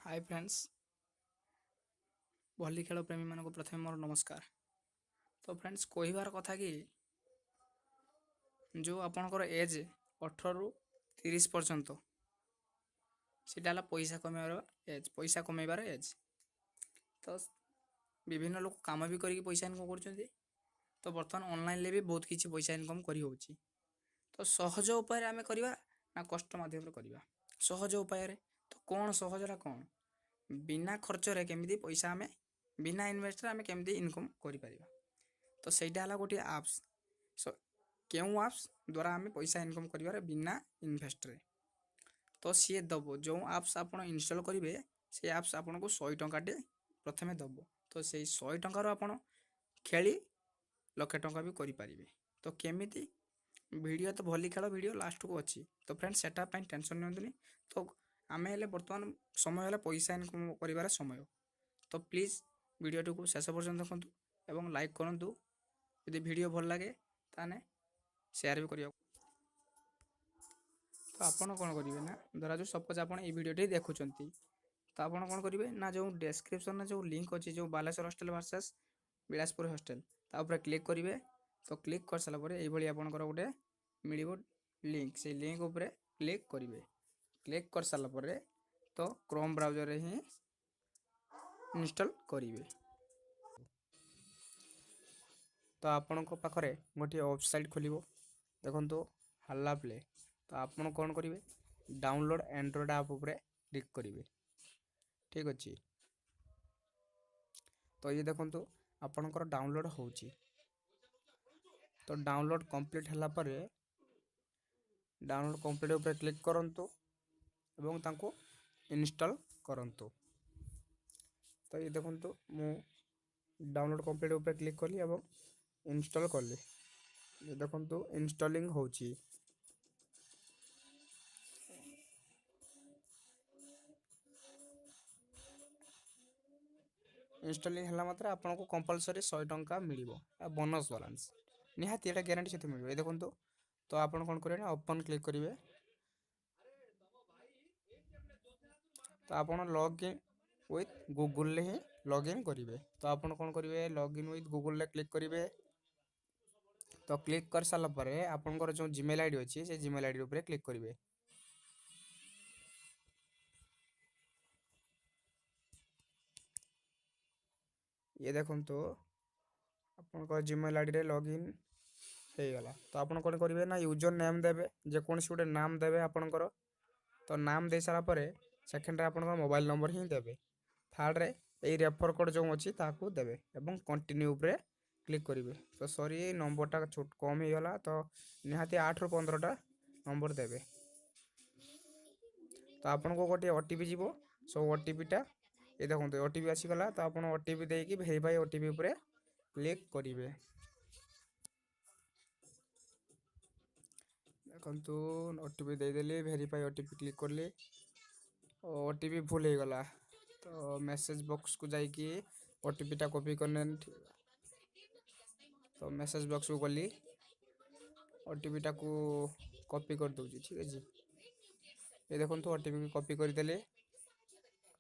Hi friends भली खेल प्रेमी मानक प्रथम मोर नमस्कार। तो फ्रेंड्स कहबार कथा कि जो आपणकर एज 18 रु 30 पर्यंत सीटा पैसा कमेबार एज। तो विभिन्न लोग काम भी करके पैसा इनकम कर। तो बर्तमान ऑनलाइन भी बहुत किसी पैसा इनकम कर। तो सहज उपाय आम करवा ना कष्ट माध्यम करवा सहज उपाय। तो कौन सहजटा कौन बिना खर्चरे केमिति पैसा आम बिना इन्वेस्ट आम केमिति इनकम कर। तो सहीटा है गोटे आप्स क्यों आप्स द्वारा आम पैसा इनकम कर बिना इन्वेस्ट रे। तो सी दब जो आप्स आप इनस्टॉल करेंगे से आप्स आपन को 100 टंकाटे प्रथमे दब। तो से 100 टंकार आप खेली लक्षे टंका भी करें। तो केमिति वीडियो तो भली खेल वीडियो लास्ट को अच्छी। तो फ्रेंड्स सेटा टेंशन नि। तो आम बर्तमान समय है पैसा इनकम कर समय। तो प्लीज वीडियो को शेष पर्यटन देखूँ और लाइक करूँ। यदि वीडियो भल लगे ताने शेयर भी करियो। तो आपन कौन करेंगे ना धरा जो सपोज आप भिडियो देखुं तो आप कौन करेंगे ना जो डिस्क्रिप्शन में जो लिंक अच्छी जो Baleshwar hostel versus Bilaspur hostel तापर क्लिक करेंगे। तो क्लिक कर सारापर ये आपंकर गोटे मिल लिंक से लिंक उपर क्लिक करेंगे। क्लिक कर सारापर तो क्रोम ब्राउजर ही इंस्टॉल करेंगे। तो आपण पाखे गोटे वेबसाइट खोल देखो हल्ला प्ले। तो आप कौन करेंगे डाउनलोड एंड्रॉइड आप क्लिक करेंगे। ठीक अच्छे। तो ये देखो आपणकर डाउनलोड हो। तो डाउनलोड कंप्लीट है डाउनलोड कंप्लीट उपर क्लिक करंतु एवं तांको इंस्टॉल करंतु। तो ये देखो मु डाउनलोड कंप्लीट उपर क्लिक कली एवं इंस्टॉल कली। ये देखो इंस्टॉलिंग होची। इंस्टॉलिंग है मात्र आपन को कंपलसरी 100 टंका मिल बोनस बालांस निहाती एटा ग्यारंटी से मिल। देखो तो आप कौन करेंगे ओपन क्लिक करेंगे। तो आप login with Google he login करेंगे। तो आप कौन करेंगे लॉगिन विथ गूगल क्लिक करेंगे। तो क्लिक कर सारापर आपंकर जो जीमेल आईडी अच्छी से जीमेल आईडी उपर क्लिक करेंगे। ये देखो आप जीमेल आईडी रे लॉगिन हो गला। तो आप कौन करेंगे ना यूजर नेम देवे जेकोसी गोटे नाम देवे आपणकर। तो नाम दे सारापर सेकेंड आप मोबाइल नंबर ही देवे। थर्ड रे यही रेफर कोड जो अच्छी ताकू देवे एवं कंटिन्यू उपरे क्लिक करेंगे। तो सॉरी नंबरटा छोट कम ही गला। तो निहाती 8 ରୁ 15टा नंबर देवे। तो आपन को गोटे ओटीपी जीवो सो ओटीपीटा ये देखो ओटीपी आसीगला। तो आप ओटीपी देकी वेरीफाई ओटीपी उपरे क्लिक करेंगे। देखो ओटीपी देदेली वेरीफाई ओटीपी क्लिक करली ओटीपी भूल हो गला। तो मैसेज बॉक्स को जाइए ओटीपीटा कॉपी करने। तो मैसेज बॉक्स को गली ओटीपीटा को कॉपी कर दूँ। ठीक है ये देखो ओटीपी कॉपी करदे।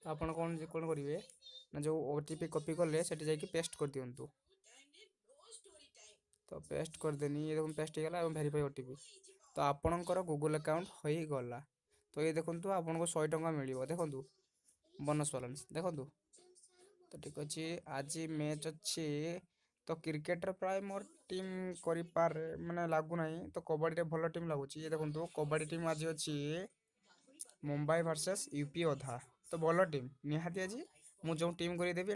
तो आप कौन कौन करेंगे ना जो ओटीपी कॉपी कले से जाकि पेस्ट कर दिंतु। तो पेस्ट करदेनी ये देखो पेस्ट हो गला वेरीफाई ओटीपी। तो आपणकर गूगल अकाउंट हो गला। तो ये देखो आपको 100 टंका मिल देखो बोनस बालांस देखो। तो ठीक अच्छे आज मैच अच्छी। तो क्रिकेट प्राय मोर टीम कर माने लगुना। तो कबड्डी भल टीम लगुच। ये देखो कबड्डी टीम आज अच्छी मुंबई वर्सेस यूपी अधा। तो भल टीम निहाती आज मुझे टीम करदेवी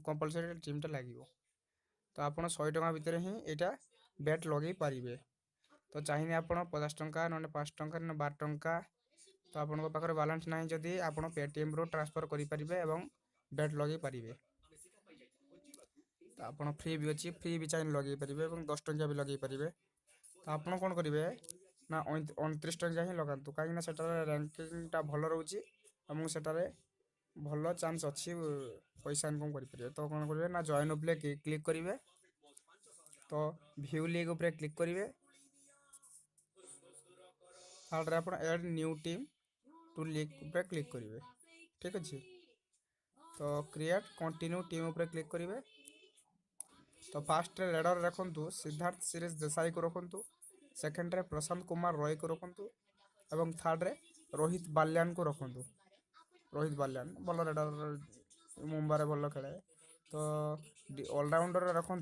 कंपलसरी टीमटा लगे। तो आप 100 टंका भितर ही यहाँ बैट लगे पारे। तो चाहिए आप 50 टंका ना 5 टंका ना 12 टंका। तो आपन पाखे बालांस ना जदि आप पेटीएम रू ट्रांसफर करेंगे और बैट लगे पारे। तो आप फ्री भी अच्छी फ्री भी चाहिए लगे पारे और 10 टंका भी लगे पारे। तो आप कौन करेंगे ना 29 टंका ही लगातु कहीं रैंकिंगटा भल रोचे और सेटारे भल चांस अच्छी पैसा इनकम करेंगे। तो कौन करेंगे ना जॉइन उपले क्लिक करेंगे। तो व्यू लीग उपरे क्लिक करेंगे। थर्ड आप add new team to league उपरे क्लिक करेंगे। ठीक अच्छे। तो क्रिएट कंटिन्यू टीम ऊपर क्लिक करेंगे। तो फास्ट रेडर रखु सिद्धार्थ सीरीज देसाई को रखु, सेकेंड रे प्रशांत कुमार रॉय को रखु और थर्ड रे रोहित बाल्यान को रखु। रोहित बाल्यान भल रेडर, मुंबई भल खेले। तो ऑलराउंडर रखु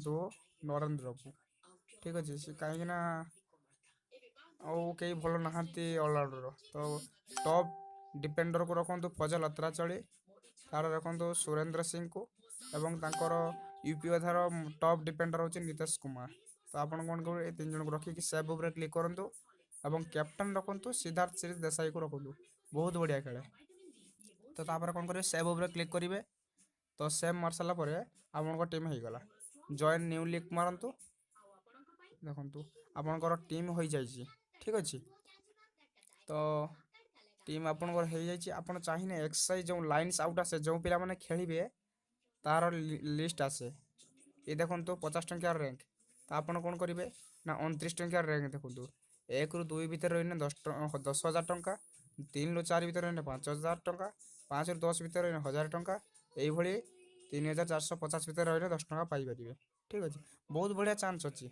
नरेंद्र को, ठीक अच्छे सी कहीं कई भल नहांती ऑलराउंडर। तो टॉप डिफेंडर को रखु फजल अत्राचली, तार रखु सुरेंद्र सिंह को एवं तांकर यूपी अधार टॉप डिफेंडर होची नितेश कुमार। तो आपण कौन करेंगे, तीन जन को रखिक सेव उपर क्लिक करूँ और कैप्टन रखु सिद्धार्थ सीरीज देसाई को रखु, बहुत बढ़िया खेले। तो तापर कौन करेंगे, सेव उपर क्लिक करेंगे। तो सेव मार सारा आप टीम हो गला। जॉइन न्यू लीग मारतु, देखु आपणकर टीम हो जाइए, ठीक अच्छे। तो टीम आपंकर हो जाइए। आप चाहिए एक्सरसाइज जो लाइन्स आउट आसे, जो पिला माने खेलिबे तार लिस्ट आसे। ये देखो 50 टंकिया रैंक, तो आपड़ कौन करेंगे ना 29 टंकिया रैंक देखो। 1 ରୁ 2 भितर रही 10,000 टंका, 3 ରୁ 4 भितर रही 5,000 टंका, 5 ରୁ 10 भितर रही 1,000 टंका, ये 3,450 भितर रही 10 टंका पाइपर, ठीक अच्छे। बहुत बढ़िया चांस अच्छी,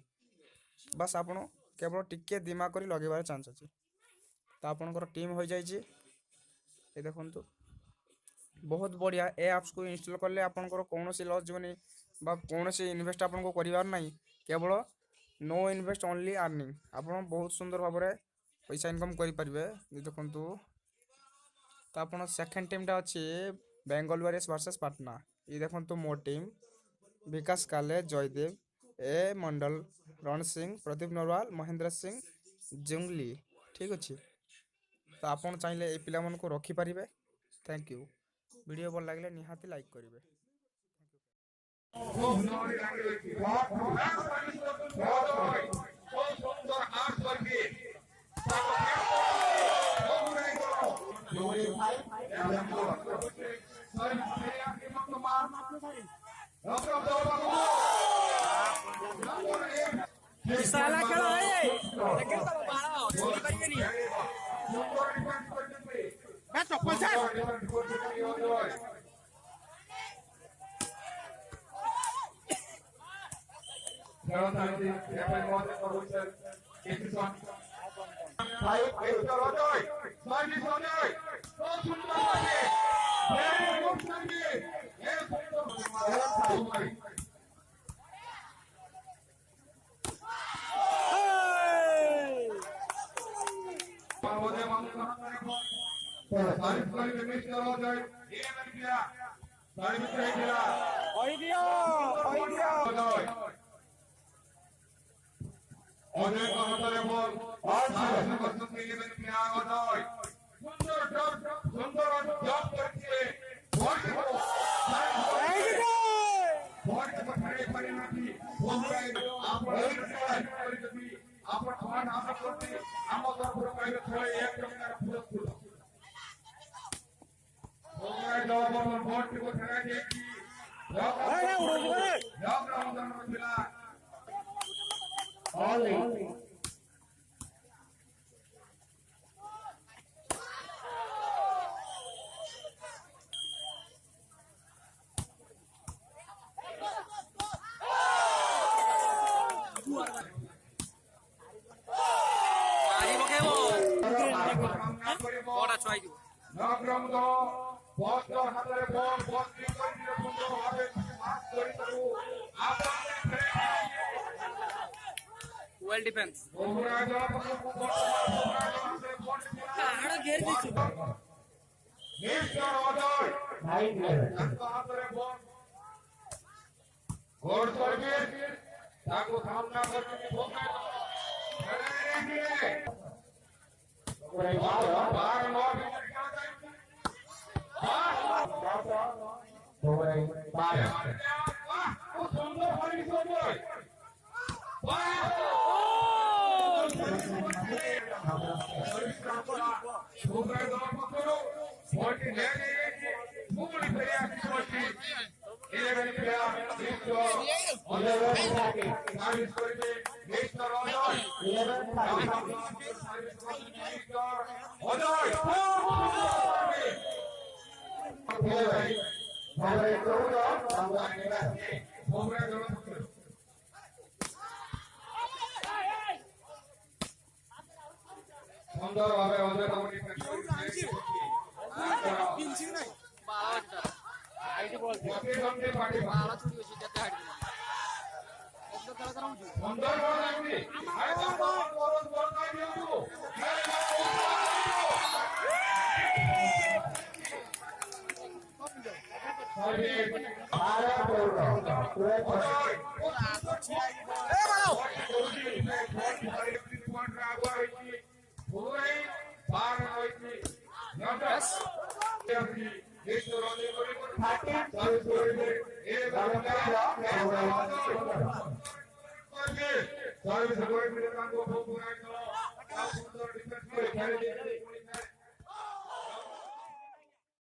बस आप केवल टिके दिमाग कर लगेबार चांस अच्छी। तो आपंकर टीम हो जाइए, ये देखु बहुत बढ़िया। ए एप्स को इंस्टॉल कले आपंकर कौन लॉस जीवन कौन इन्वेस्ट आपको करार ना, केवल नो इन्वेस्ट ओनली अर्निंग। आप बहुत सुंदर भाव में पैसा इनकम करेंगे, देखु। तो आप सेकेंड टीमटा अच्छी बेंगल वारियर्स वर्सेस पाटना। ये देखो मो टीम विकास काले, जयदेव, ए मंडल, रण सिंह, प्रदीप नरवाल, महेंद्र सिंह, जुंगली, ठीक अच्छे। तो आप चाहिए ये पिला को रखिपारे। Thank you. वीडियो भल लगे निहाती लाइक करेंगे। साला खेला है लेकिन तो बाड़ा छोड़ करिए नहीं मैं चप्पल से well defense সুন্দরভাবে ওদের কমিটি